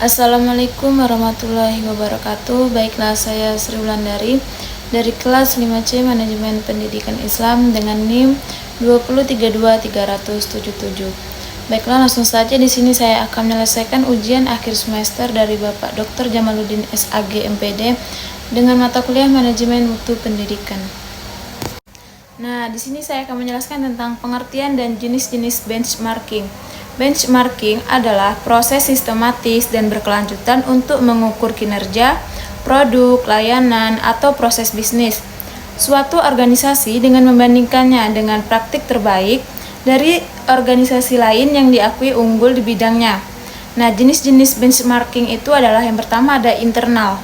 Assalamualaikum warahmatullahi wabarakatuh. Baiklah, saya Sri Wulandari dari kelas 5C Manajemen Pendidikan Islam dengan NIM 2032377. Baiklah, langsung saja di sini saya akan menyelesaikan ujian akhir semester dari Bapak Dr. Jamaluddin SAG MPD dengan mata kuliah Manajemen Mutu Pendidikan. Nah, di sini saya akan menjelaskan tentang pengertian dan jenis-jenis benchmarking. Benchmarking adalah proses sistematis dan berkelanjutan untuk mengukur kinerja, produk, layanan, atau proses bisnis suatu organisasi dengan membandingkannya dengan praktik terbaik dari organisasi lain yang diakui unggul di bidangnya. Nah, jenis-jenis benchmarking itu adalah yang pertama ada internal,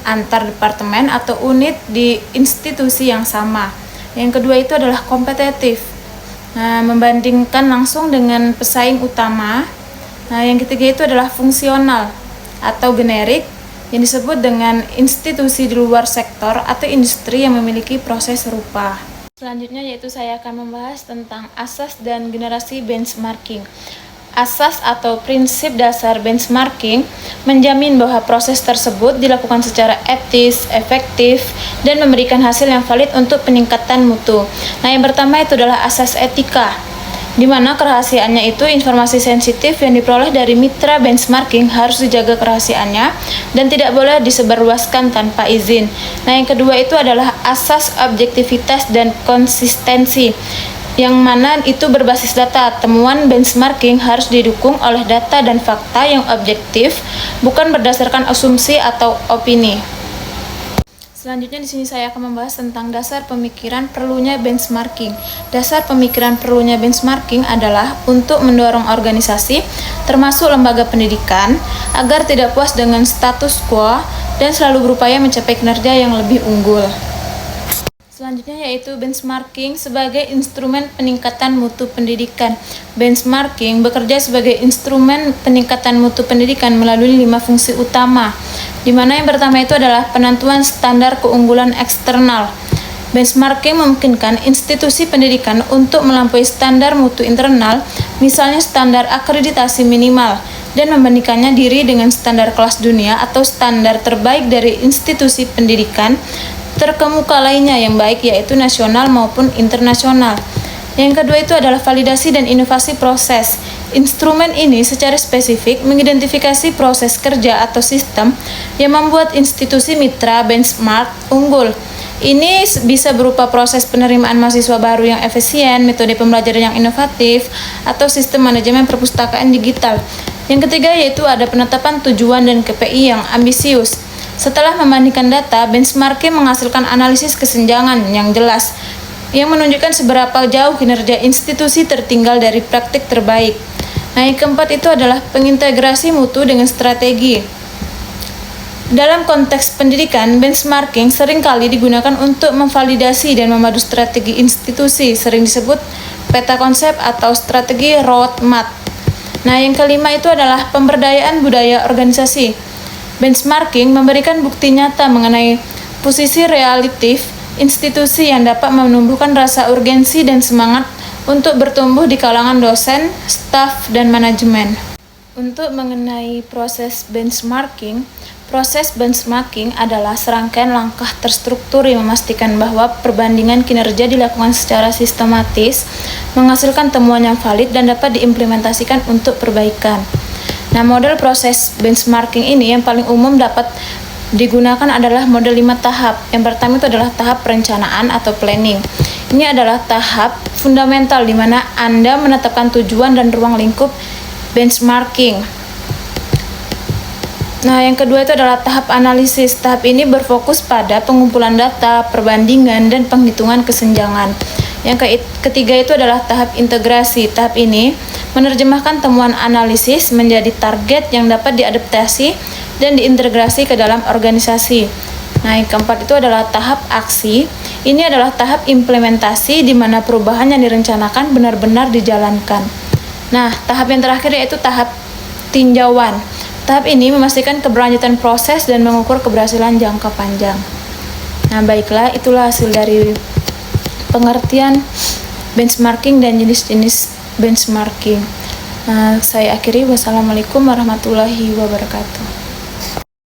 antar departemen atau unit di institusi yang sama. Yang kedua itu adalah kompetitif. Nah, membandingkan langsung dengan pesaing utama. Nah, yang ketiga itu adalah fungsional atau generik yang disebut dengan institusi di luar sektor atau industri yang memiliki proses serupa. Selanjutnya yaitu saya akan membahas tentang asas dan generasi benchmarking. Asas atau prinsip dasar benchmarking menjamin bahwa proses tersebut dilakukan secara etis, efektif, dan memberikan hasil yang valid untuk peningkatan mutu. Nah, yang pertama itu adalah asas etika, di mana kerahasiaannya itu informasi sensitif yang diperoleh dari mitra benchmarking harus dijaga kerahasiaannya dan tidak boleh disebarluaskan tanpa izin. Nah, yang kedua itu adalah asas objektivitas dan konsistensi, yang mana itu berbasis data. Temuan benchmarking harus didukung oleh data dan fakta yang objektif, bukan berdasarkan asumsi atau opini. Selanjutnya di sini saya akan membahas tentang dasar pemikiran perlunya benchmarking. Dasar pemikiran perlunya benchmarking adalah untuk mendorong organisasi, termasuk lembaga pendidikan, agar tidak puas dengan status quo dan selalu berupaya mencapai kinerja yang lebih unggul. Selanjutnya yaitu benchmarking sebagai instrumen peningkatan mutu pendidikan. Benchmarking bekerja sebagai instrumen peningkatan mutu pendidikan melalui 5 fungsi utama, di mana yang pertama itu adalah penentuan standar keunggulan eksternal. Benchmarking memungkinkan institusi pendidikan untuk melampaui standar mutu internal, misalnya standar akreditasi minimal, dan membandingkannya diri dengan standar kelas dunia atau standar terbaik dari institusi pendidikan terkemuka lainnya yang baik, yaitu nasional maupun internasional. Yang kedua itu adalah validasi dan inovasi proses. Instrumen ini secara spesifik mengidentifikasi proses kerja atau sistem yang membuat institusi mitra benchmark unggul. Ini bisa berupa proses penerimaan mahasiswa baru yang efisien, metode pembelajaran yang inovatif, atau sistem manajemen perpustakaan digital. Yang ketiga yaitu ada penetapan tujuan dan KPI yang ambisius. Setelah membandingkan data, benchmarking menghasilkan analisis kesenjangan yang jelas yang menunjukkan seberapa jauh kinerja institusi tertinggal dari praktik terbaik. Nah, yang keempat itu adalah pengintegrasi mutu dengan strategi. Dalam konteks pendidikan, benchmarking seringkali digunakan untuk memvalidasi dan memadu strategi institusi, sering disebut peta konsep atau strategi roadmap. Nah, yang kelima itu adalah pemberdayaan budaya organisasi. Benchmarking memberikan bukti nyata mengenai posisi relatif institusi yang dapat menumbuhkan rasa urgensi dan semangat untuk bertumbuh di kalangan dosen, staf, dan manajemen. Untuk mengenai proses benchmarking adalah serangkaian langkah terstruktur yang memastikan bahwa perbandingan kinerja dilakukan secara sistematis, menghasilkan temuan yang valid dan dapat diimplementasikan untuk perbaikan. Nah, model proses benchmarking ini yang paling umum dapat digunakan adalah model 5 tahap. Yang pertama itu adalah tahap perencanaan atau planning. Ini adalah tahap fundamental di mana Anda menetapkan tujuan dan ruang lingkup benchmarking. Nah, yang kedua itu adalah tahap analisis. Tahap ini berfokus pada pengumpulan data, perbandingan, dan penghitungan kesenjangan. Yang ketiga itu adalah tahap integrasi. Tahap ini menerjemahkan temuan analisis menjadi target yang dapat diadaptasi dan diintegrasi ke dalam organisasi. Nah, yang keempat itu adalah tahap aksi. Ini adalah tahap implementasi di mana perubahan yang direncanakan benar-benar dijalankan. Nah, tahap yang terakhir yaitu tahap tinjauan. Tahap ini memastikan keberlanjutan proses dan mengukur keberhasilan jangka panjang. Nah, baiklah, itulah hasil dari pengertian benchmarking dan jenis-jenis benchmarking. Saya akhiri, wassalamualaikum warahmatullahi wabarakatuh.